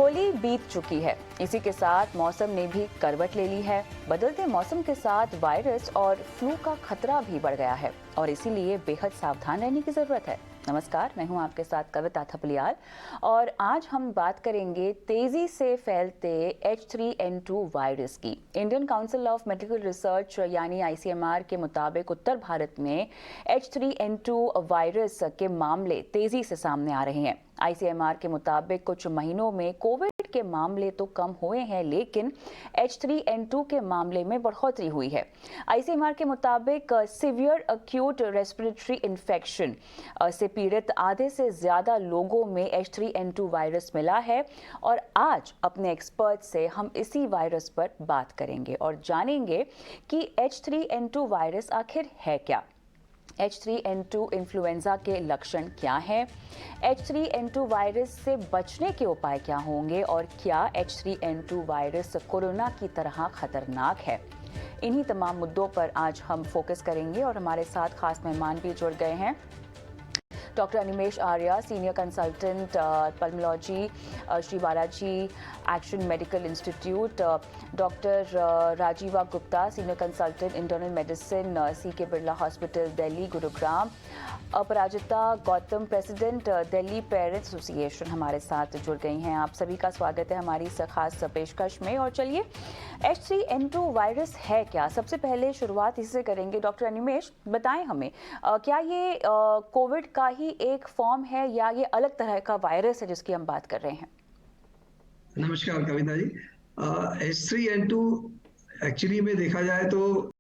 होली बीत चुकी है। इसी के साथ मौसम ने भी करवट ले ली है। बदलते मौसम के साथ वायरस और फ्लू का खतरा भी बढ़ गया है और इसीलिए बेहद सावधान रहने की जरूरत है। नमस्कार, मैं हूं आपके साथ कविता थपलियाल और आज हम बात करेंगे तेजी से फैलते H3N2 वायरस की। Indian council of medical research यानी ICMR के मुताबिक उत्तर भारत में H3N2 वायरस के मामले तेजी से सामने आ रहे हैं। ICMR के मुताबिक कुछ महीनों में कोविड के मामले तो कम हुए हैं, लेकिन H3N2 के मामले में बढ़ोतरी हुई है। ICMR के मुताबिक सीवियर एक्यूट रेस्पिरेटरी इन्फेक्शन से पीड़ित आधे से ज्यादा लोगों में H3N2 वायरस मिला है और आज अपने एक्सपर्ट से हम इसी वायरस पर बात करेंगे और जानेंगे कि H3N2 वायरस आखिर है क्या, H3N2 इन्फ्लुएंजा के लक्षण क्या हैं, H3N2 वायरस से बचने के उपाय क्या होंगे और क्या H3N2 वायरस कोरोना की तरह खतरनाक है। इन्हीं तमाम मुद्दों पर आज हम फोकस करेंगे और हमारे साथ खास मेहमान भी जुड़ गए हैं। Doctor Animesh Arya, senior consultant pulmonology, Shri Balaji action medical institute, doctor Rajiva Gupta, senior consultant internal medicine, CK Birla hospital Delhi Gurugram, Aparajita Gautam, president Delhi parents association हमारे साथ जुड़ गई हैं। आप सभी का स्वागत है हमारी इस खास पेशकश में। और चलिए, H3N2 वायरस है क्या, सबसे पहले शुरुआत इससे करेंगे। डॉक्टर अनिमेश, बताएं हमें, क्या ये कोविड का ही एक फॉर्म है या ये अलग तरह का वायरस है जिसकी हम बात कर रहे हैं? नमस्कार कविता जी। H3N2 एक्चुअली में देखा जाए तो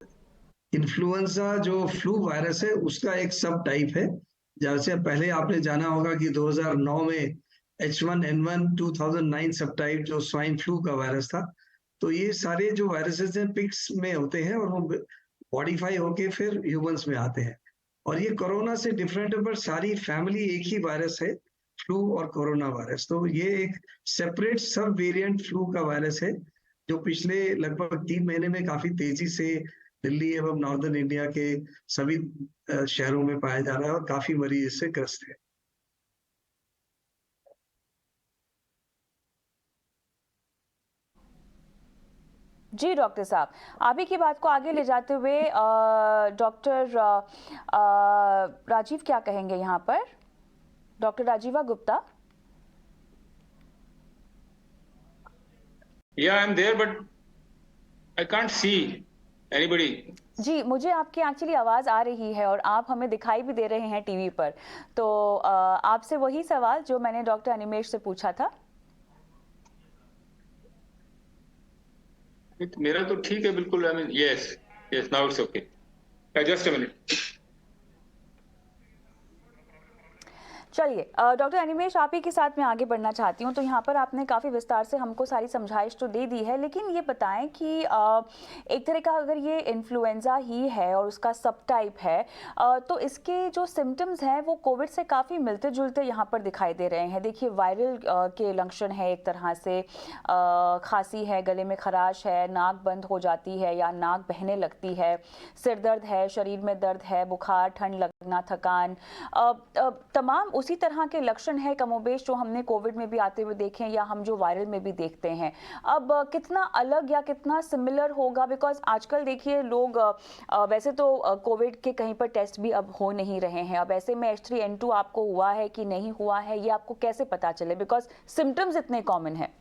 इन्फ्लुएंजा जो फ्लू वायरस है उसका एक सब टाइप है। जैसे पहले आपने जाना होगा कि 2009 में H1N1 2009 सब टाइप जो स्वाइन फ्लू का वायरस था। तो ये सारे जो वायरसेस हैं पिग्स में होते हैं और वो मॉडिफाई होके फिर ह्यूमंस में आते हैं। और ये कोरोना से डिफरेंट है, पर सारी फैमिली एक ही वायरस है, फ्लू और कोरोना वायरस। तो ये एक सेपरेट सब वेरिएंट फ्लू का वायरस है जो पिछले लगभग 3 महीने में काफी तेजी से दिल्ली एवं नॉर्दर्न इंडिया के सभी शहरों में पाया जा रहा है और काफी मरीज इससे ग्रस्त है। जी डॉक्टर साहब, आप ही की बात को आगे ले जाते हुए डॉक्टर राजीव क्या कहेंगे यहाँ पर? Doctor Rajiva Gupta. Yeah, I'm there, but I can't see anybody. जी, मुझे आपकी एक्चुअली आवाज़ आ रही है और आप हमें दिखाई भी दे रहे हैं टीवी पर। तो आपसे वही सवाल जो मैंने डॉक्टर अनिमेश से पूछा था। मेरा तो ठीक है बिल्कुल। I mean, yes, now it's okay. Just a minute. चलिए डॉक्टर अनिमेश, आप ही के साथ मैं आगे बढ़ना चाहती हूँ। तो यहाँ पर आपने काफ़ी विस्तार से हमको सारी समझाइश तो दे दी है, लेकिन ये बताएं कि एक तरह का अगर ये इन्फ्लुएंजा ही है और उसका सब टाइप है, तो इसके जो सिम्टम्स हैं वो कोविड से काफ़ी मिलते जुलते यहाँ पर दिखाई दे रहे हैं। देखिए, वायरल के लक्षण है, एक तरह से खांसी है, गले में खराश है, नाक बंद हो जाती है या नाक बहने लगती है, सिर दर्द है, शरीर में दर्द है, बुखार, ठंड लगना, थकान, तमाम उसी तरह के लक्षण है कमोबेश जो हमने कोविड में भी आते हुए देखे हैं या हम जो वायरल में भी देखते हैं। अब कितना अलग या कितना सिमिलर होगा, बिकॉज आजकल देखिए लोग वैसे तो कोविड के कहीं पर टेस्ट भी अब हो नहीं रहे हैं। अब ऐसे में H3N2 आपको हुआ है कि नहीं हुआ है, ये आपको कैसे पता चले, बिकॉज सिम्टम्स इतने कॉमन है?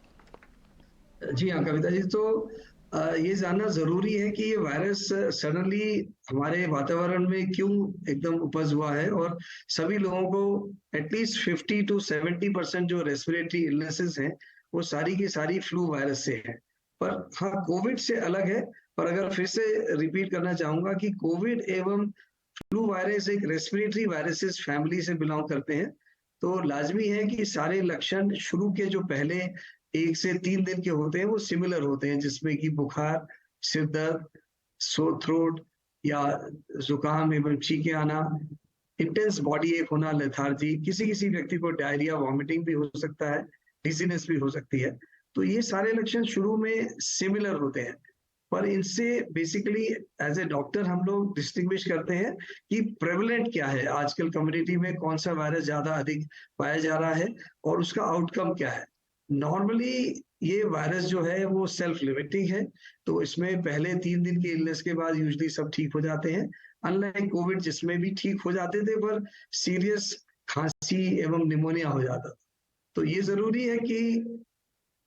जी हाँ कविता जी, तो ये जानना जरूरी है कि ये वायरस सडनली हमारे वातावरण में क्यों एकदम उपज हुआ है और सभी लोगों को एटलीस्ट 50 to 70% जो रेस्पिरेटरी इलनेसेस हैं वो सारी की सारी फ्लू वायरस से है। पर हाँ, कोविड से अलग है। पर अगर फिर से रिपीट करना चाहूंगा कि कोविड एवं फ्लू वायरस एक रेस्पिरेटरी वायरसेस फैमिली से बिलोंग करते हैं। तो लाजमी है कि सारे लक्षण शुरू के जो पहले 1 से 3 दिन के होते हैं वो सिमिलर होते हैं, जिसमें कि बुखार, सिर दर्द, सोर थ्रोट या जुकाम एवं छींके आना, इंटेंस बॉडी एक होना, लेथार्जी, किसी किसी व्यक्ति को डायरिया, वॉमिटिंग भी हो सकता है, डिजीनेस भी हो सकती है। तो ये सारे लक्षण शुरू में सिमिलर होते हैं, पर इनसे बेसिकली एज ए डॉक्टर हम लोग डिस्टिंग्विश करते हैं कि प्रेवलेंट क्या है, आजकल कम्युनिटी में कौन सा वायरस ज्यादा अधिक पाया जा रहा है और उसका आउटकम क्या है। नॉर्मली ये वायरस जो है वो सेल्फ लिमिटिंग है, तो इसमें पहले 3 दिन की इलनेस के बाद यूजुअली सब ठीक हो जाते हैं। अनलाइक कोविड जिसमें भी ठीक हो जाते थे, पर सीरियस खांसी एवं निमोनिया हो जाता था। तो ये ज़रूरी है कि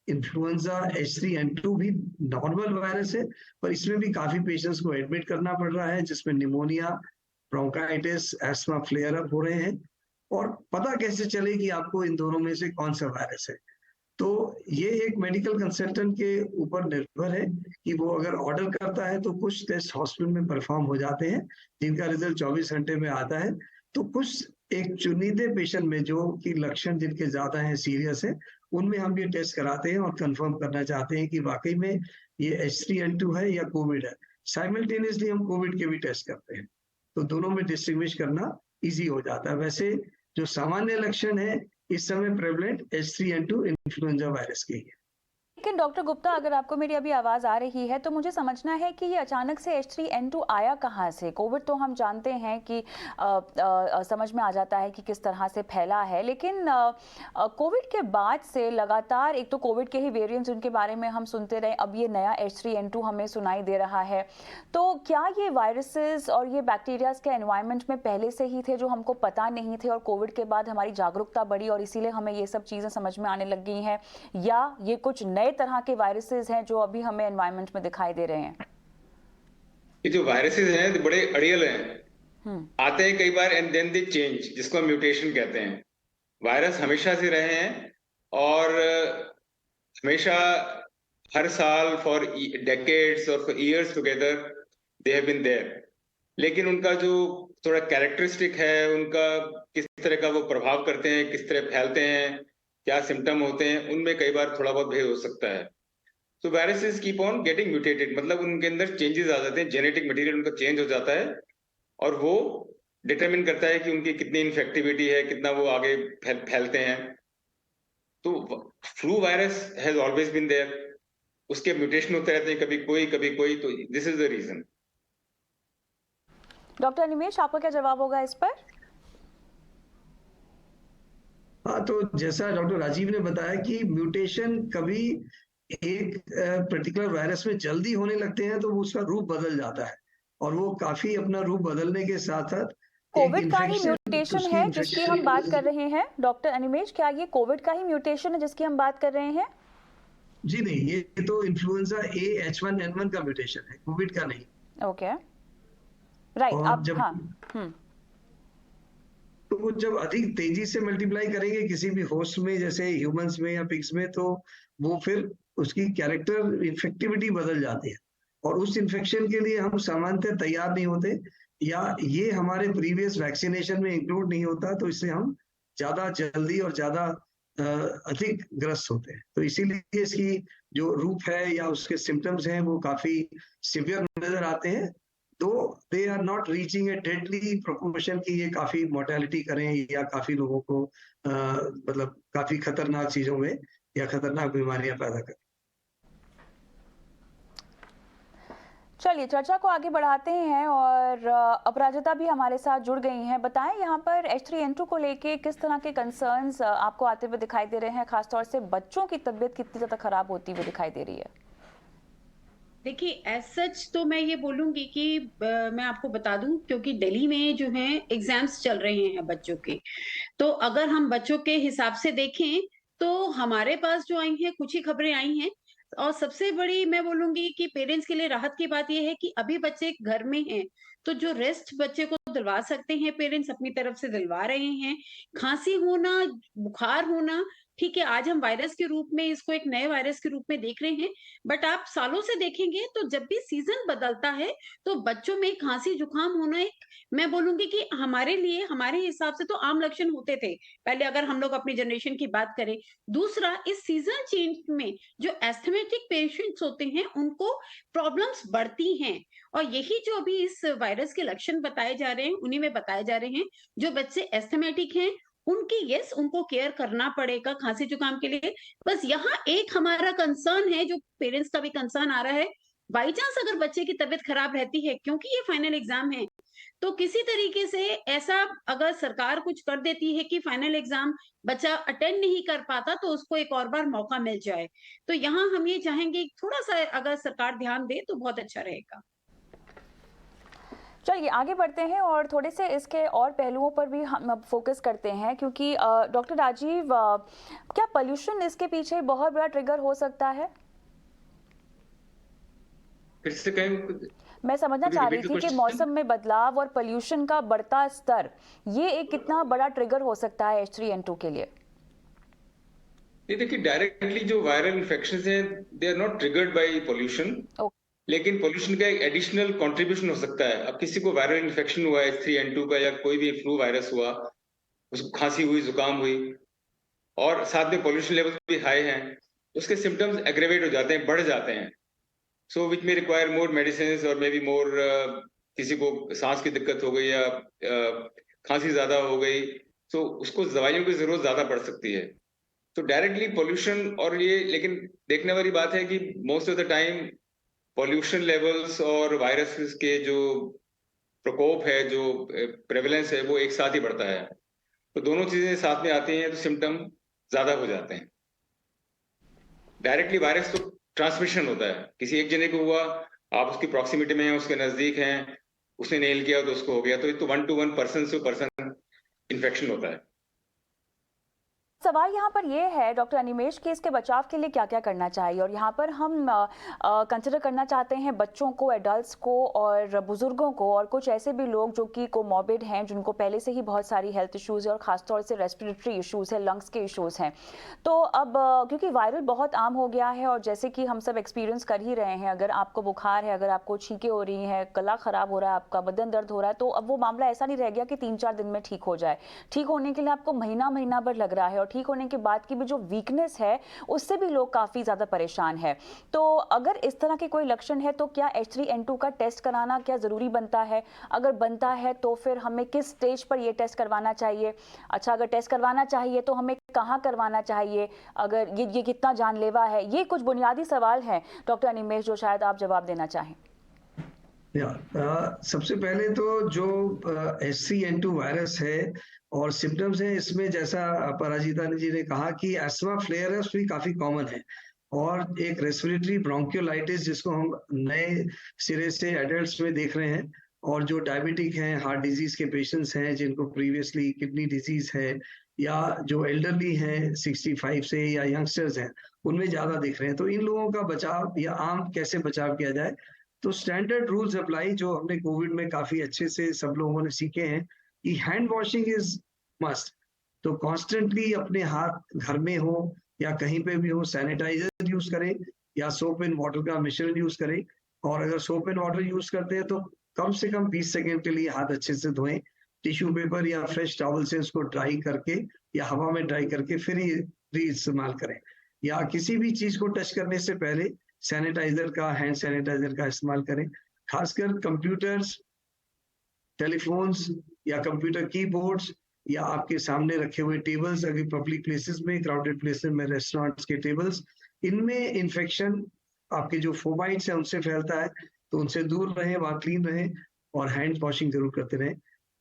इन्फ्लुएंजा H3N2 भी नॉर्मल वायरस है, पर इसमें भी काफ़ी पेशेंट्स को एडमिट करना पड़ रहा है, जिसमें pneumonia, bronchitis, asthma flare up हो रहे हैं। और पता कैसे चले कि आपको इन दोनों में से कौन सा वायरस है? तो ये एक मेडिकल कंसल्टेंट के ऊपर निर्भर है कि वो अगर ऑर्डर करता है तो कुछ टेस्ट हॉस्पिटल में परफॉर्म हो जाते हैं, जिनका रिजल्ट 24 घंटे में आता है। तो कुछ एक चुनिंदे पेशेंट में जो कि लक्षण जिनके ज्यादा हैं, सीरियस है, उनमें हम ये टेस्ट कराते हैं और कंफर्म करना चाहते हैं कि वाकई में ये H3N2 है या कोविड है। साइमल्टेनियसली हम कोविड के भी टेस्ट करते हैं, तो दोनों में डिस्टिंग्विश करना इजी हो जाता है। वैसे जो सामान्य लक्षण है इस समय प्रेवलेंट H3N2 इन्फ्लुएंजा वायरस के ही है। लेकिन डॉक्टर गुप्ता, अगर आपको मेरी अभी आवाज़ आ रही है तो मुझे समझना है कि ये अचानक से H3N2 आया कहाँ से? कोविड तो हम जानते हैं कि समझ में आ जाता है कि किस तरह से फैला है, लेकिन कोविड के बाद से लगातार एक तो कोविड के ही वेरिएंट्स उनके बारे में हम सुनते रहे, अब ये नया H3N2 हमें सुनाई दे रहा है। तो क्या ये वायरसेस और ये बैक्टीरियाज के एनवायरनमेंट में पहले से ही थे जो हमको पता नहीं थे, और कोविड के बाद हमारी जागरूकता बढ़ी और इसीलिए हमें ये सब चीज़ें समझ में आने लग गई हैं, या ये कुछ नए तरह के वायरसेस हैं जो अभी हमें एनवायरनमेंट में दिखाई दे रहे हैं? ये जो वायरसेस हैं तो बड़े अड़ियल हैं, आते हैं कई बार एंड देन दे चेंज, जिसको हम म्यूटेशन कहते हैं। वायरस हमेशा से रहे हैं और हमेशा हर साल फॉर डेकेड्स और for years together they have been there. लेकिन उनका जो थोड़ा कैरेक्टरिस्टिक है, उनका किस तरह का वो प्रभाव करते हैं, किस तरह फैलते हैं, क्या सिम्टम होते हैं, उनमें कई बार थोड़ा बहुत भेद हो सकता है। तो viruses keep on getting mutated, मतलब उनके अंदर चेंजेस आ जाते हैं, जेनेटिक मटेरियल उनका चेंज हो जाता है और वो डिटरमिन करता है कि उनकी कितनी इन्फेक्टिविटी है, कितना वो आगे फैलते हैं। तो flu virus has always been there, उसके म्यूटेशन होते रहते हैं, कभी कोई, तो this is the reason. Doctor Animesh, आपका क्या जवाब होगा इस पर? हाँ, तो जैसा डॉक्टर राजीव ने बताया कि म्यूटेशन कभी एक पर्टिकुलर वायरस में जल्दी होने लगते हैं तो वो उसका रूप बदल जाता है, और वो काफी अपना रूप बदलने के साथ साथ कोविड का ही म्यूटेशन है जिसकी हम बात कर रहे हैं डॉक्टर अनिमेश? क्या ये कोविड का ही म्यूटेशन है जिसकी हम बात कर रहे हैं? जी नहीं, ये तो इन्फ्लुएंजा A H1N1 का म्यूटेशन है, कोविड का नहीं। Okay, right. और अब जब हाँ, तो वो जब अधिक तेजी से मल्टीप्लाई करेंगे किसी भी होस्ट में, जैसे ह्यूमंस में या पिग्स में, तो वो फिर उसकी कैरेक्टर इन्फेक्टिविटी बदल जाती है, और उस इन्फेक्शन के लिए हम सामान्यतः तैयार नहीं होते, या ये हमारे प्रीवियस वैक्सीनेशन में इंक्लूड नहीं होता, तो इससे हम ज्यादा जल्दी और ज्यादा अधिक ग्रस्त होते हैं। तो इसीलिए इसकी जो रूप है या उसके सिम्टम्स हैं वो काफी सिवियर नजर आते हैं, तो they are not reaching a deadly proportion की ये काफी मोर्टेलिटी करें या काफी लोगों को मतलब काफी खतरनाक चीजों में या खतरनाक बीमारियां पैदा करें। चलिए चर्चा को आगे बढ़ाते हैं, और अपराजिता भी हमारे साथ जुड़ गई हैं। बताएं यहाँ पर H3N2 को लेके किस तरह के कंसर्न्स आपको आते हुए दिखाई दे रहे हैं, खासतौर से बच्चों की तबीयत कितनी ज्यादा खराब होती हुई दिखाई दे रही है? देखिए, एज सच तो मैं ये बोलूंगी कि मैं आपको बता दूं, क्योंकि दिल्ली में जो है एग्जाम्स चल रहे हैं बच्चों के, तो अगर हम बच्चों के हिसाब से देखें तो हमारे पास जो आई हैं कुछ ही खबरें आई हैं। और सबसे बड़ी मैं बोलूंगी कि पेरेंट्स के लिए राहत की बात यह है कि अभी बच्चे घर में हैं, तो जो रेस्ट बच्चे को दिलवा सकते हैं पेरेंट्स अपनी तरफ से दिलवा रहे हैं। खांसी होना, बुखार होना, ठीक है, आज हम वायरस के रूप में इसको एक नए वायरस के रूप में देख रहे हैं, बट आप सालों से देखेंगे तो जब भी सीजन बदलता है तो बच्चों में खांसी जुकाम होना एक, मैं बोलूंगी कि हमारे लिए, हमारे हिसाब से तो आम लक्षण होते थे पहले, अगर हम लोग अपनी जनरेशन की बात करें। दूसरा, इस सीजन चेंज में जो एस्थमेटिक पेशेंट्स होते हैं उनको प्रॉब्लम्स बढ़ती हैं, और यही जो अभी इस वायरस के लक्षण बताए जा रहे हैं उन्हीं में बताए जा रहे हैं। जो बच्चे एस्थमेटिक हैं उनकी यस, उनको केयर करना पड़ेगा खांसी जुकाम के लिए। बस यहाँ एक हमारा कंसर्न है, जो पेरेंट्स का भी कंसर्न आ रहा है, बाई चांस अगर बच्चे की तबीयत खराब रहती है, क्योंकि ये फाइनल एग्जाम है, तो किसी तरीके से ऐसा अगर सरकार कुछ कर देती है कि फाइनल एग्जाम बच्चा अटेंड नहीं कर पाता, तो उसको एक और बार मौका मिल जाए। तो यहाँ हम ये चाहेंगे थोड़ा सा अगर सरकार ध्यान दे तो बहुत अच्छा रहेगा। चलिए आगे बढ़ते हैं और थोड़े से इसके और पहलुओं पर भी हम अब फोकस करते हैं, क्योंकि डॉक्टर राजीव, क्या पोल्यूशन इसके पीछे बहुत बड़ा ट्रिगर हो सकता है? फिर से कहें। मैं समझना चाह रही थी कि मौसम में बदलाव और पोल्यूशन का बढ़ता स्तर, ये एक कितना बड़ा ट्रिगर हो सकता है H3N2 के लिए? ये देखिए, डायरेक्टली जो वायरल इन्फेक्शंस हैं they are not triggered by pollution, लेकिन पोल्यूशन का एक एडिशनल कंट्रीब्यूशन हो सकता है। अब किसी को वायरल इन्फेक्शन हुआ है H3N2 का, या कोई भी फ्लू वायरस हुआ, उसको खांसी हुई, जुकाम हुई, और साथ में पोल्यूशन लेवल भी हाई हैं, उसके सिम्टम्स एग्रेवेट हो जाते हैं, बढ़ जाते हैं। सो विच में रिक्वायर मोर मेडिसिन और मे बी मोर, किसी को सांस की दिक्कत हो गई या खांसी ज्यादा हो गई, तो उसको दवाइयों की जरूरत ज्यादा पड़ सकती है। तो डायरेक्टली पोल्यूशन और ये, लेकिन देखने वाली बात है कि most of the time pollution levels और वायरसेस के जो प्रकोप है, जो प्रेवलेंस है, वो एक साथ ही बढ़ता है। तो दोनों चीजें साथ में आती हैं तो सिम्टम ज्यादा हो जाते हैं। डायरेक्टली वायरस तो ट्रांसमिशन होता है, किसी एक जने को हुआ, आप उसकी प्रॉक्सिमिटी में हैं, उसके नजदीक हैं, उसने नेल किया तो उसको हो गया, तो ये तो 1 to 1 पर्सन से पर्सन इन्फेक्शन होता है। सवाल यहाँ पर ये है डॉक्टर अनिमेश कि इसके बचाव के लिए क्या क्या करना चाहिए, और यहाँ पर हम कंसिडर करना चाहते हैं बच्चों को, एडल्ट्स को और बुजुर्गों को, और कुछ ऐसे भी लोग जो कि कोमॉर्बिड हैं, जिनको पहले से ही बहुत सारी हेल्थ इश्यूज है और खासतौर से रेस्पिरेटरी इश्यूज है, लंग्स के इश्यूज हैं। तो अब क्योंकि वायरल बहुत आम हो गया है, और जैसे कि हम सब एक्सपीरियंस कर ही रहे हैं, अगर आपको बुखार है, अगर आपको छींकें हो रही हैं, गला खराब हो रहा है, आपका बदन दर्द हो रहा है, तो अब वो मामला ऐसा नहीं रह गया कि 3-4 दिन में ठीक हो जाए। ठीक होने के लिए आपको महीना भर लग रहा है, और ठीक होने के बाद की भी जो वीकनेस है उससे भी लोग काफी ज्यादा परेशान है। तो अगर इस तरह के कोई लक्षण है तो क्या H3N2 का टेस्ट कराना क्या जरूरी बनता है? अगर बनता है तो फिर हमें किस स्टेज पर ये टेस्ट करवाना चाहिए? अच्छा, अगर टेस्ट करवाना चाहिए तो हमें कहाँ करवाना चाहिए? अगर ये कितना जानलेवा है? ये कुछ बुनियादी सवाल हैं डॉक्टर अनिमेश, जो शायद आप जवाब देना चाहें। सबसे पहले तो जो H3N2 वायरस है और सिम्टम्स हैं, इसमें जैसा पराजिता जी ने कहा कि एस्मा फ्लेयर्स भी काफी कॉमन है, और एक रेस्पिरेटरी ब्रोंकियोलाइटिस जिसको हम नए सिरे से एडल्ट्स में देख रहे हैं, और जो डायबिटिक हैं, हार्ट डिजीज के पेशेंट्स हैं, जिनको प्रीवियसली किडनी डिजीज है, या जो एल्डरली हैं 65 से, या यंगस्टर्स हैं, उनमें ज्यादा दिख रहे हैं। तो इन लोगों का बचाव या आम कैसे बचाव किया जाए, तो स्टैंडर्ड रूल्स अप्लाई जो हमने कोविड में काफी अच्छे से सब लोगों ने सीखे हैं कि हैंड वॉशिंग इज मस्ट। तो कॉन्स्टेंटली अपने हाथ घर में हो या कहीं पे भी हो, सैनिटाइजर यूज करें या सोप एंड वाटर का मिश्रण यूज करें, और अगर सोप एंड वाटर यूज करते हैं तो कम से कम 20 सेकेंड के लिए हाथ अच्छे से धोएं, टिश्यू पेपर या फ्रेश टॉवल से उसको ड्राई करके या हवा में ड्राई करके फिर ही इस्तेमाल करें, या किसी भी चीज को टच करने से पहले सैनिटाइजर का, हैंड सैनिटाइजर का इस्तेमाल करें। खासकर कंप्यूटर्स, टेलीफोन्स या कंप्यूटर कीबोर्ड्स, या आपके सामने रखे हुए टेबल्स, अगर पब्लिक प्लेसेस में, क्राउडेड प्लेसेस में, रेस्टोरेंट्स के टेबल्स, इनमें इन्फेक्शन आपके जो फोमाइट्स हैं उनसे फैलता है, तो उनसे दूर रहें, वहां क्लीन रहें, और हैंड वॉशिंग जरूर करते रहें।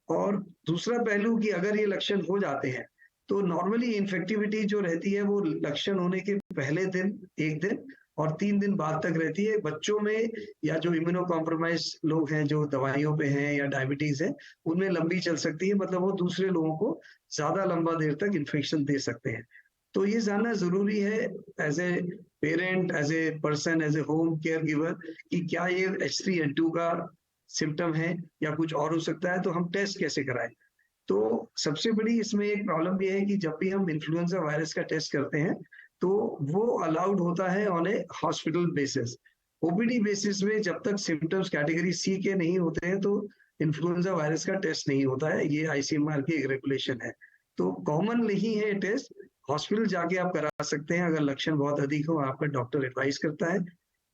और दूसरा पहलू कि अगर ये लक्षण हो जाते हैं तो नॉर्मली इन्फेक्टिविटी जो रहती है वो लक्षण होने के पहले दिन, 1 दिन और 3 दिन बाद तक रहती है। बच्चों में या जो इम्यूनो कॉम्प्रोमाइज लोग हैं, जो दवाइयों पे हैं या डायबिटीज है, उनमें लंबी चल सकती है, मतलब वो दूसरे लोगों को ज्यादा लंबा देर तक इन्फेक्शन दे सकते हैं। तो ये जानना जरूरी है as a parent, as a person, as a home care giver, कि क्या ये H3N2 का सिम्टम है या कुछ और हो सकता है, तो हम टेस्ट कैसे कराएं। तो सबसे बड़ी इसमें एक प्रॉब्लम ये है कि जब भी हम इन्फ्लुएंजा वायरस का टेस्ट करते हैं तो वो अलाउड होता है on A hospital basis. OPD basis में जब तक सिम्टम्स कैटेगरी सी के नहीं होते हैं तो इन्फ्लुएंजा वायरस का टेस्ट नहीं होता है, ये ICMR की एक रेगुलेशन है। तो कॉमन नहीं है टेस्ट, हॉस्पिटल जाके आप करा सकते हैं अगर लक्षण बहुत अधिक हो, आपका डॉक्टर एडवाइस करता है,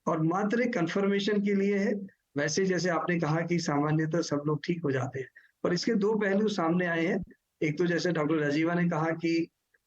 और मात्र एक कंफर्मेशन के लिए है। वैसे जैसे आपने कहा कि सामान्यतः सब लोग ठीक हो जाते हैं, पर इसके 2 पहलू सामने आए हैं। एक तो जैसे डॉक्टर राजीवा ने कहा कि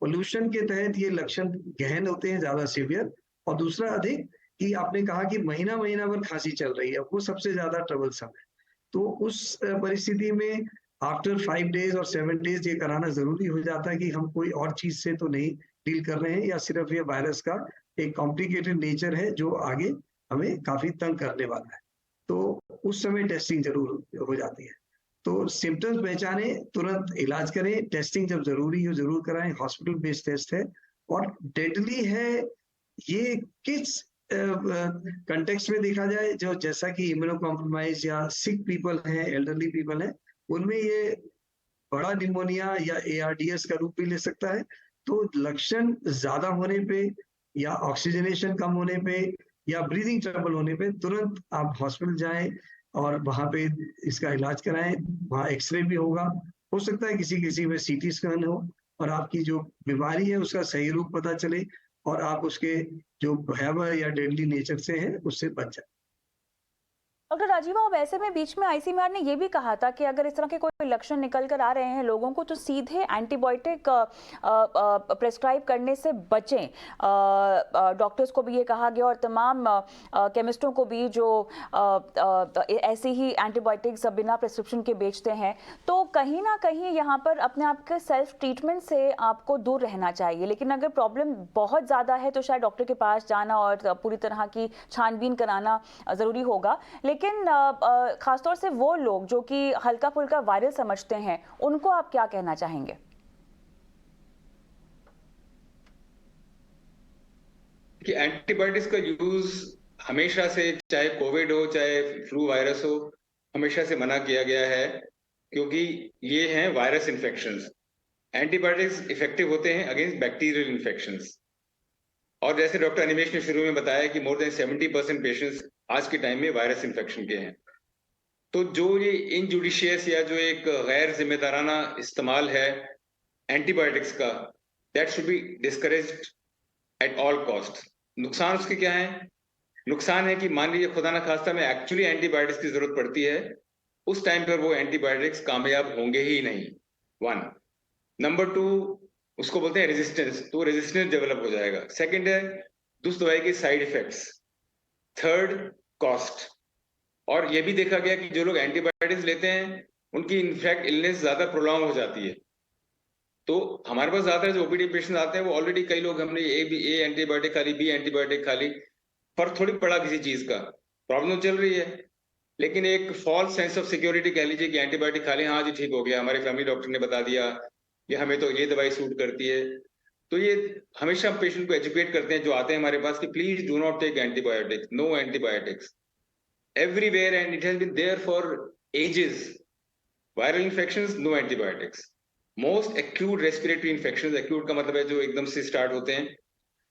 पोल्यूशन के तहत ये लक्षण गहन होते हैं, ज्यादा सीवियर, और दूसरा अधिक कि आपने कहा कि महीना भर खांसी चल रही है, वो सबसे ज्यादा ट्रबलसम है। तो उस परिस्थिति में आफ्टर 5 डेज और 7 डेज ये कराना जरूरी हो जाता है कि हम कोई और चीज से तो नहीं डील कर रहे हैं, या सिर्फ ये वायरस का एक कॉम्प्लिकेटेड नेचर है जो आगे हमें काफी तंग करने वाला है। तो उस समय टेस्टिंग जरूर हो जाती है। तो सिम्टम्स पहचाने, तुरंत इलाज करें, टेस्टिंग जब जरूरी हो जरूर कराएं, हॉस्पिटल बेस्ड टेस्ट है। और डेडली है ये किस कंटेक्स्ट में देखा जाए, जो जैसा कि इम्यूनो कॉम्प्रोमाइज या सिक पीपल हैं, एल्डरली पीपल हैं, उनमें ये बड़ा निमोनिया या एआरडीएस का रूप भी ले सकता है। तो लक्षण ज्यादा होने पे या ऑक्सीजनेशन कम होने पे या ब्रीदिंग ट्रबल होने पे तुरंत आप हॉस्पिटल जाएं और वहां पे इसका इलाज कराएं। वहां एक्सरे भी होगा, हो सकता है किसी में सीटी स्कैन हो, और आपकी जो बीमारी है उसका सही रूप पता चले और आप उसके जो भयावह या डेडली नेचर से है उससे बच जाए। डॉक्टर राजीवा, अब ऐसे में बीच में आईसीएमआर ने ये भी कहा था कि अगर इस तरह के कोई लक्षण निकल कर आ रहे हैं लोगों को, तो सीधे एंटीबायोटिक प्रेस्क्राइब करने से बचें। डॉक्टर्स को भी ये कहा गया और तमाम केमिस्टों को भी जो ऐसे ही एंटीबायोटिक्स बिना प्रिस्क्रिप्शन के बेचते हैं। तो कहीं ना कहीं यहाँ पर अपने आप के सेल्फ ट्रीटमेंट से आपको दूर रहना चाहिए, लेकिन अगर प्रॉब्लम बहुत ज़्यादा है तो शायद डॉक्टर के पास जाना और पूरी तरह की छानबीन कराना ज़रूरी होगा। लेकिन खासतौर से वो लोग जो कि हल्का फुल्का वायरल समझते हैं, उनको आप क्या कहना चाहेंगे? कि एंटीबायोटिक्स का यूज हमेशा से, चाहे कोविड हो चाहे फ्लू वायरस हो, हमेशा से मना किया गया है, क्योंकि ये हैं वायरस इन्फेक्शंस। एंटीबायोटिक्स इफेक्टिव होते हैं अगेंस्ट बैक्टीरियल इन्फेक्शंस। और जैसे डॉक्टर अनिमेश ने शुरू में बताया कि मोर देन 70% पेशेंट्स आज के टाइम में वायरस इन्फेक्शन के हैं। तो जो ये इनजुडिशियस या जो एक गैर जिम्मेदाराना इस्तेमाल है एंटीबायोटिक्स का, that should be discouraged at all cost. नुकसान उसके क्या है? नुकसान है कि मान लीजिए खुदा ना खास्ता में एक्चुअली एंटीबायोटिक्स की जरूरत पड़ती है, उस टाइम पर वो एंटीबायोटिक्स कामयाब होंगे ही नहीं, 1। नंबर 2, उसको बोलते हैं रेजिस्टेंस, तो रेजिस्टेंस डेवलप हो जाएगा। सेकंड है उस दवाई के साइड इफेक्ट्स। Third, cost. और ये भी देखा गया कि जो लोग एंटीबायोटिक्स लेते हैं उनकी इनफैक्ट इलनेस ज्यादा प्रोलॉन्ग हो जाती है। तो हमारे पास ज्यादा जो ओपीडी पेशेंट आते हैं वो ऑलरेडी, कई लोग हमने ए एंटीबायोटिक खा ली, बी एंटीबायोटिक खा ली, फर्क थोड़ी पड़ा किसी चीज का, प्रॉब्लम चल रही है, लेकिन एक फॉल्स सेंस ऑफ सिक्योरिटी कह लीजिए कि एंटीबायोटिक खा ली, हाँ जी ठीक हो गया, हमारे फैमिली डॉक्टर ने बता दिया, या हमें तो ये दवाई सूट करती है। तो ये हमेशा हम पेशेंट को एजुकेट करते हैं जो आते हैं हमारे पास कि please do not take antibiotics, no antibiotics everywhere, and it has been there for ages. Viral infections, no antibiotics. Most acute respiratory infections, acute का मतलब है जो एकदम से स्टार्ट होते हैं,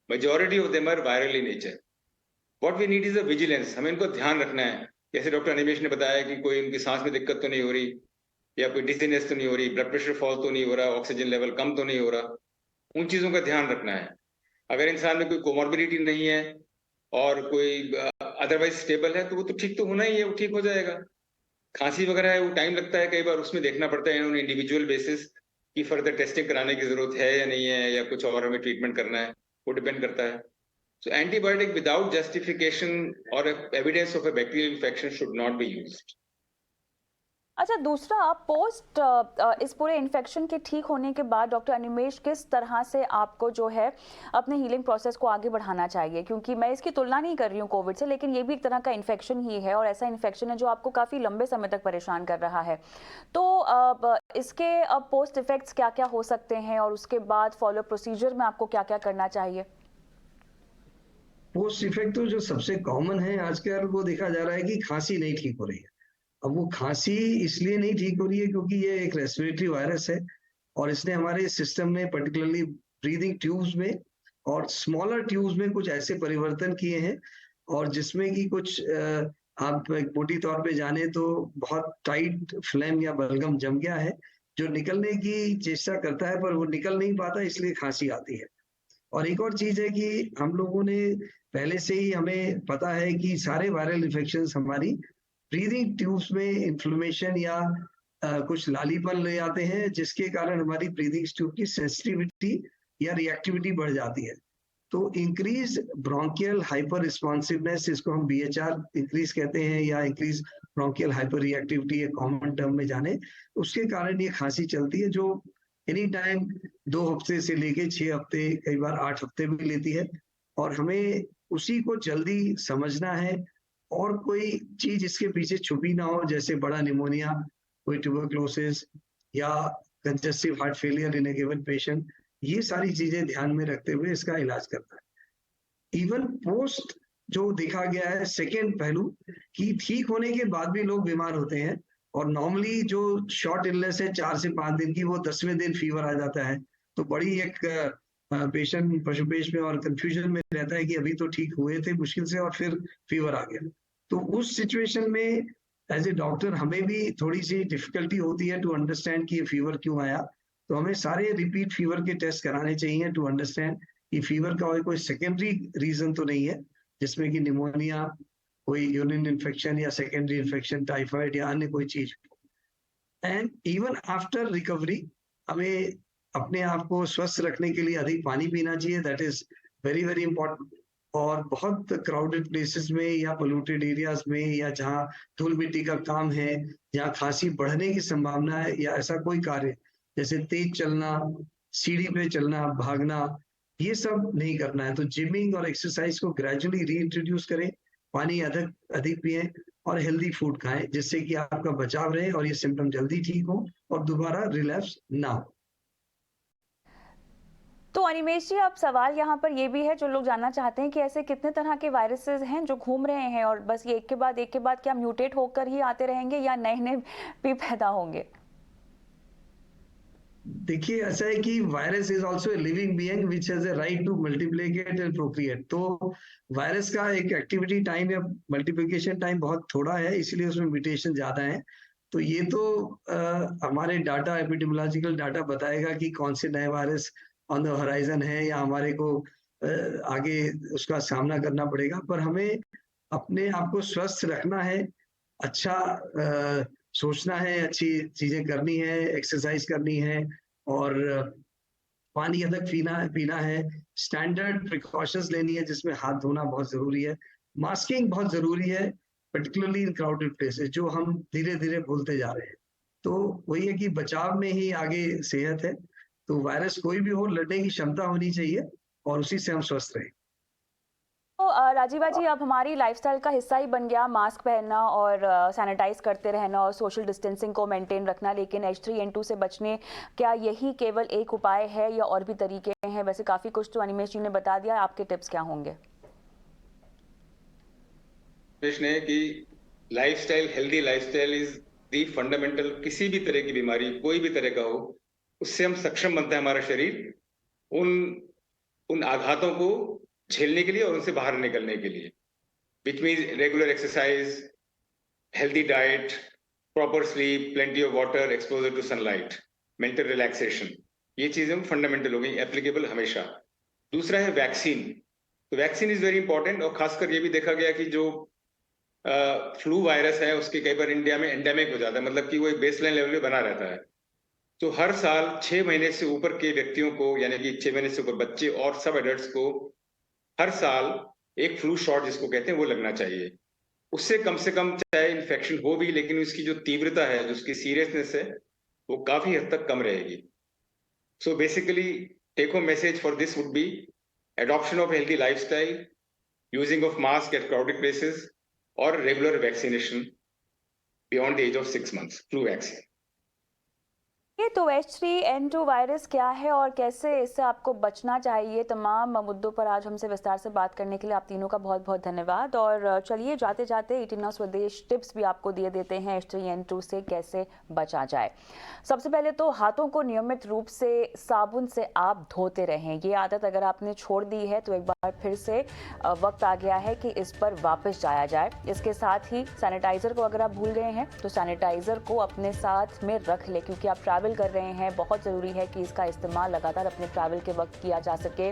majority of them are viral in nature. What we need is a vigilance. हमें इनको ध्यान रखना है। जैसे डॉक्टर अनिमेश ने बताया कि कोई उनकी सांस में दिक्कत तो नहीं हो रही, या कोई डिजीनेस तो नहीं हो रही, ब्लड प्रेशर फॉल तो नहीं हो रहा, ऑक्सीजन लेवल कम तो नहीं हो रहा, उन चीजों का ध्यान रखना है। अगर इंसान में कोई कोमॉर्बिडिटी नहीं है और कोई अदरवाइज स्टेबल है तो वो तो ठीक तो होना ही है, वो ठीक हो जाएगा। खांसी वगैरह है वो टाइम लगता है, कई बार उसमें देखना पड़ता है उन्हें इंडिविजुअल बेसिस की फर्दर टेस्टिंग कराने की जरूरत है या नहीं है, या कुछ और हमें ट्रीटमेंट करना है, वो डिपेंड करता है। सो एंटीबायोटिक विदाउट जस्टिफिकेशन और evidence of a bacterial infection should not be used. अच्छा, दूसरा, पोस्ट इस पूरे इन्फेक्शन के ठीक होने के बाद डॉक्टर अनिमेश किस तरह से आपको जो है अपने हीलिंग प्रोसेस को आगे बढ़ाना चाहिए? क्योंकि मैं इसकी तुलना नहीं कर रही हूँ कोविड से, लेकिन ये भी एक तरह का इन्फेक्शन ही है और ऐसा इन्फेक्शन है जो आपको काफ़ी लंबे समय तक परेशान कर रहा है। तो इसके अब पोस्ट इफेक्ट्स क्या क्या हो सकते हैं और उसके बाद फॉलो प्रोसीजर में आपको क्या क्या करना चाहिए? पोस्ट इफेक्ट तो जो सबसे कॉमन है आजकल वो देखा जा रहा है कि खांसी नहीं ठीक हो रही है। अब वो खांसी इसलिए नहीं ठीक हो रही है क्योंकि ये एक रेस्पिरेटरी वायरस है और इसने हमारे सिस्टम में, पर्टिकुलरली ब्रीदिंग ट्यूब्स में और स्मॉलर ट्यूब्स में कुछ ऐसे परिवर्तन किए हैं, और जिसमें कि कुछ आप मोटी तौर पे जाने तो बहुत टाइट फ्लेम या बलगम जम गया है जो निकलने की चेष्टा करता है पर वो निकल नहीं पाता, इसलिए खांसी आती है। और एक और चीज है कि हम लोगों ने पहले से ही, हमें पता है कि सारे वायरल इन्फेक्शंस हमारी ब्रीदिंग ट्यूब्स में इन्फ्लेमेशन या कुछ लालीपन ले आते हैं, जिसके कारण हमारी ब्रीदिंग ट्यूब की सेंसिटिविटी या रिएक्टिविटी बढ़ जाती है। तो इंक्रीज ब्रोंकियल हाइपर रिस्पॉन्सिवनेस, इसको हम BHR इंक्रीज कहते हैं, या इंक्रीज ब्रोंकियल हाइपर रिएक्टिविटी, एक कॉमन टर्म में जाने, उसके कारण ये खांसी चलती है, जो एनी टाइम 2 हफ्ते से लेके 6 हफ्ते, कई बार 8 हफ्ते भी लेती है। और हमें उसी को जल्दी समझना है, और कोई चीज इसके पीछे छुपी ना हो, जैसे बड़ा निमोनिया, कोई ट्यूबरक्लोसिस या congestive heart failure in A given patient, ये सारी चीजें ध्यान में रखते हुए इसका इलाज करना है। इवन पोस्ट जो देखा गया है सेकेंड पहलू, कि ठीक होने के बाद भी लोग बीमार होते हैं, और नॉर्मली जो शॉर्ट इलनेस है 4 से 5 दिन की, वो 10वें दिन फीवर आ जाता है। तो बड़ी एक पेशेंट पशुपेश में और कंफ्यूजन में रहता है कि अभी तो ठीक हुए थे मुश्किल से और फिर फीवर आ गया। तो उस सिचुएशन में एज ए डॉक्टर हमें भी थोड़ी सी डिफिकल्टी होती है टू अंडरस्टैंड कि ये फीवर क्यों आया। तो हमें सारे रिपीट फीवर के टेस्ट कराने चाहिए टू अंडरस्टैंड कि फीवर का कोई सेकेंडरी रीजन तो नहीं है, जिसमें कि निमोनिया, कोई यूरिन इन्फेक्शन या सेकेंडरी इन्फेक्शन, टाइफाइड या अन्य कोई चीज। एंड इवन आफ्टर रिकवरी हमें अपने आप को स्वस्थ रखने के लिए अधिक पानी पीना चाहिए, that is very very important. और बहुत क्राउडेड प्लेसेस में या पोल्यूटेड एरियाज में, या जहाँ धूल मिट्टी का काम है, जहाँ खांसी बढ़ने की संभावना है, या ऐसा कोई कार्य जैसे तेज चलना, सीढ़ी पे चलना, भागना, ये सब नहीं करना है। तो जिमिंग और एक्सरसाइज को ग्रेजुअली रीइंट्रोड्यूस करें, पानी अधिक पिएं और हेल्दी फूड खाएं, जिससे कि आपका बचाव रहे और ये सिम्टम जल्दी ठीक हो और दोबारा रिलैप्स ना हो। तो अनिमेश जी, अब सवाल यहाँ पर ये भी है, जो लोग जानना चाहते हैं कि ऐसे कितने तरह के वायरसेस हैं जो घूम रहे हैं, और बस ये एक के बाद क्या म्यूटेट होकर ही आते रहेंगे या नए नए भी पैदा होंगे? देखिए, ऐसा है कि virus is also a living being which has a right to multiplicate and procreate. तो वायरस का एक एक्टिविटी टाइम या मल्टीप्लिकेशन टाइम बहुत थोड़ा है, इसलिए उसमें म्यूटेशन ज्यादा है। तो ये तो हमारे डाटा, एपिडेमियोलॉजिकल डाटा बताएगा कि कौन से नए वायरस ऑन द होराइजन है, या हमारे को आगे उसका सामना करना पड़ेगा। पर हमें अपने आप को स्वस्थ रखना है, अच्छा सोचना है, अच्छी चीजें करनी है, एक्सरसाइज करनी है, और पानी अधिक पीना है, स्टैंडर्ड प्रिकॉशंस लेनी है, जिसमें हाथ धोना बहुत जरूरी है, मास्किंग बहुत जरूरी है, पर्टिकुलरली इन क्राउडेड प्लेसेस, जो हम धीरे धीरे भूलते जा रहे हैं। तो वही है कि बचाव में ही आगे सेहत है। तो वायरस कोई भी हो, लड़ने की क्षमता होनी चाहिए, और उसी से हम स्वस्थ रहें। तो राजीवा जी, अब हमारी लाइफस्टाइल का हिस्सा ही बन गया मास्क पहनना और सैनिटाइज करते रहना और सोशल डिस्टेंसिंग को मेंटेन रखना, लेकिन H3N2 से बचने क्या यही केवल एक उपाय है या और भी तरीके हैं? वैसे काफी कुछ तो अनिमेश जी ने बता दिया, आपके टिप्स क्या होंगे? प्रश्न है कि lifestyle, healthy lifestyle is the fundamental. किसी भी तरह की बीमारी, कोई भी तरह का हो, उससे हम सक्षम बनता है हमारा शरीर उन आघातों को झेलने के लिए और उनसे बाहर निकलने के लिए। Which means regular exercise, healthy diet, proper sleep, plenty of water, exposure to sunlight, mental relaxation, ये चीजें फंडामेंटल हो गई, एप्लीकेबल हमेशा। दूसरा है वैक्सीन। तो वैक्सीन इज वेरी इंपॉर्टेंट, और खासकर ये भी देखा गया कि जो फ्लू वायरस है उसके कई बार इंडिया में एंडेमिक हो जाता है, मतलब कि वो एक बेसलाइन लेवल पे बना रहता है। तो हर साल 6 महीने से ऊपर के व्यक्तियों को, यानी कि 6 महीने से ऊपर बच्चे और सब एडल्ट्स को हर साल एक फ्लू शॉट, जिसको कहते हैं, वो लगना चाहिए। उससे कम से कम, चाहे इन्फेक्शन हो भी, लेकिन उसकी जो तीव्रता है, जो उसकी सीरियसनेस है, वो काफी हद तक कम रहेगी। So basically take home message for this would be adoption of healthy lifestyle, using of mask at crowded places, or regular vaccination beyond the age of 6 months, flu vaccine. ये तो H3N2 वायरस क्या है और कैसे इससे आपको बचना चाहिए, तमाम मुद्दों पर आज हमसे विस्तार से बात करने के लिए आप तीनों का बहुत बहुत धन्यवाद। और चलिए जाते जाते 18 नाउ स्वदेश टिप्स भी आपको दिए देते हैं H3N2 से कैसे बचा जाए। सबसे पहले तो हाथों को नियमित रूप से साबुन से आप धोते रहें। ये आदत अगर आपने छोड़ दी है तो एक बार फिर से वक्त आ गया है कि इस पर वापस जाया जाए। इसके साथ ही सैनिटाइजर को अगर आप भूल गए हैं तो सैनिटाइजर को अपने साथ में रख ले, क्योंकि आप ट्रैवल ट्रैवल कर रहे हैं, बहुत ज़रूरी है कि इसका इस्तेमाल लगातार अपने ट्रैवल के वक्त किया जा सके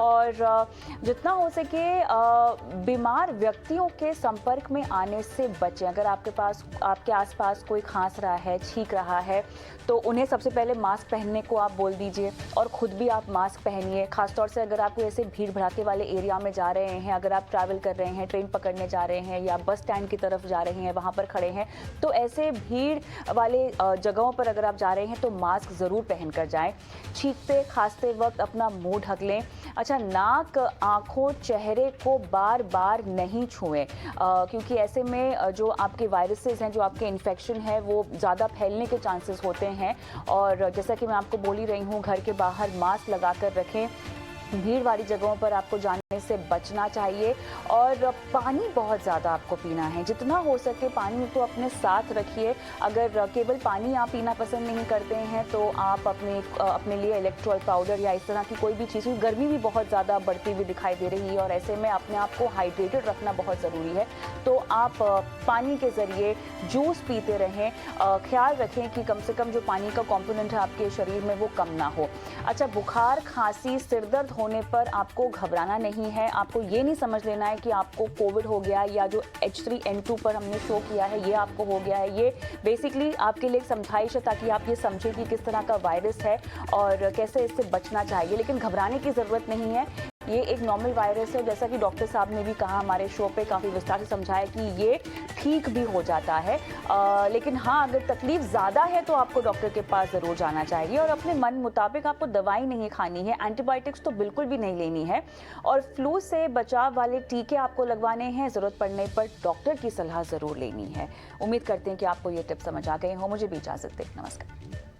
और जितना हो सके बीमार व्यक्तियों के संपर्क में आने से बचें। अगर आपके आसपास कोई खांस रहा है, छींक रहा है, तो उन्हें सबसे पहले मास्क पहनने को आप बोल दीजिए और ख़ुद भी आप मास्क पहनिए। खासतौर से अगर आप कोई ऐसे भीड़ भड़ाके वाले एरिया में जा रहे हैं, अगर आप ट्रैवल कर रहे हैं, ट्रेन पकड़ने जा रहे हैं या बस स्टैंड की तरफ जा रहे हैं, वहाँ पर खड़े हैं, तो ऐसे भीड़ वाले जगहों पर अगर आप जा रहे हैं तो मास्क ज़रूर पहन कर जाएँ। छींकते खांसते वक्त अपना मुंह ढक लें। अच्छा, नाक, आँखों, चेहरे को बार बार नहीं छुएं क्योंकि ऐसे में जो आपके वायरसेस हैं, जो आपके इन्फेक्शन है, वो ज़्यादा फैलने के चांसेस होते हैं। और जैसा कि मैं आपको बोल ही रही हूँ, घर के बाहर मास्क लगा कर रखें। भीड़ वाली जगहों पर आपको जाने से बचना चाहिए और पानी बहुत ज़्यादा आपको पीना है। जितना हो सके पानी तो अपने साथ रखिए। अगर केवल पानी आप पीना पसंद नहीं करते हैं तो आप अपने लिए इलेक्ट्रोल पाउडर या इस तरह की कोई भी चीज़, गर्मी भी बहुत ज़्यादा बढ़ती हुई दिखाई दे रही है और ऐसे में अपने आप को हाइड्रेटेड रखना बहुत ज़रूरी है। तो आप पानी के ज़रिए जूस पीते रहें। ख्याल रखें कि कम से कम जो पानी का कॉम्पोनेंट है आपके शरीर में वो कम ना हो। अच्छा, बुखार, खांसी, सिरदर्द होने पर आपको घबराना नहीं है। आपको ये नहीं समझ लेना है कि आपको कोविड हो गया या जो H3N2 पर हमने शो किया है ये आपको हो गया है। ये बेसिकली आपके लिए एक समझाइश है ताकि आप ये समझें कि किस तरह का वायरस है और कैसे इससे बचना चाहिए। लेकिन घबराने की ज़रूरत नहीं है, ये एक नॉर्मल वायरस है। जैसा कि डॉक्टर साहब ने भी कहा हमारे शो पे, काफ़ी विस्तार से समझाया कि ये ठीक भी हो जाता है। लेकिन हाँ, अगर तकलीफ ज़्यादा है तो आपको डॉक्टर के पास ज़रूर जाना चाहिए और अपने मन मुताबिक आपको दवाई नहीं खानी है, एंटीबायोटिक्स तो बिल्कुल भी नहीं लेनी है और फ्लू से बचाव वाले टीके आपको लगवाने हैं। ज़रूरत पड़ने पर डॉक्टर की सलाह ज़रूर लेनी है। उम्मीद करते हैं कि आपको ये टिप्स समझ आ गए हों। मुझे भी इजाज़त दें। नमस्कार।